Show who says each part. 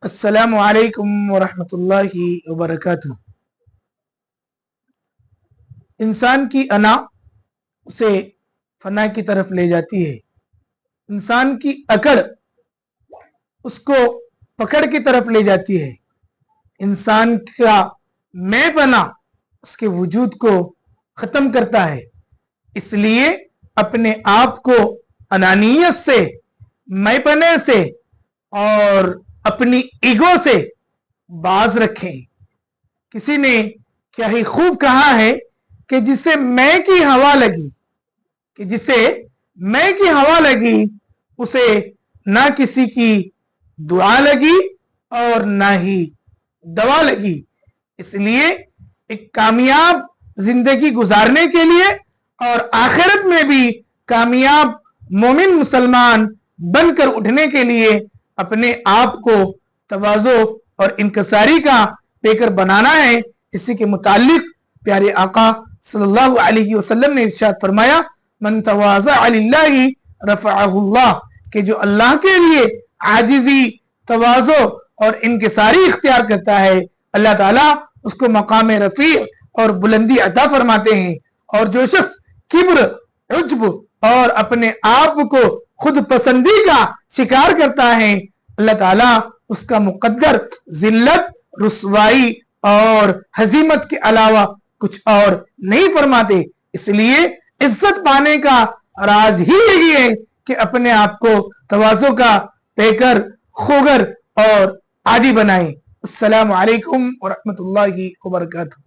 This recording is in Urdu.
Speaker 1: السلام علیکم ورحمۃ اللہ وبرکاتہ۔ انسان کی انا اسے فنا کی طرف لے جاتی ہے، انسان کی اکڑ اس کو پکڑ کی طرف لے جاتی ہے، انسان کا میں پنا اس کے وجود کو ختم کرتا ہے۔ اس لیے اپنے آپ کو انانیت سے، میں پنے سے اور اپنی ایگو سے باز رکھیں۔ کسی نے کیا ہی خوب کہا ہے کہ جسے میں کی ہوا لگی، اسے نہ کسی کی دعا لگی اور نہ ہی دوا لگی۔ اس لیے ایک کامیاب زندگی گزارنے کے لیے اور آخرت میں بھی کامیاب مومن مسلمان بن کر اٹھنے کے لیے اپنے آپ کو تواضع اور انکساری کا پیکر بنانا ہے۔ اسی کے متعلق پیارے آقا صلی اللہ علیہ وسلم نے ارشاد فرمایا، من تواضع للہ رفعہ اللہ، کہ جو اللہ کے لیے عاجزی، تواضع اور انکساری اختیار کرتا ہے، اللہ تعالیٰ اس کو مقام رفیع اور بلندی عطا فرماتے ہیں۔ اور جو شخص کبر، عجب اور اپنے آپ کو خود پسندی کا شکار کرتا ہے، اللہ تعالیٰ اس کا مقدر ذلت، رسوائی اور ہزیمت کے علاوہ کچھ اور نہیں فرماتے۔ اس لیے عزت پانے کا راز ہی یہی ہے کہ اپنے آپ کو تواضع کا پیکر، خوگر اور عادی بنائیں۔ السلام علیکم ورحمۃ اللہ وبرکاتہ۔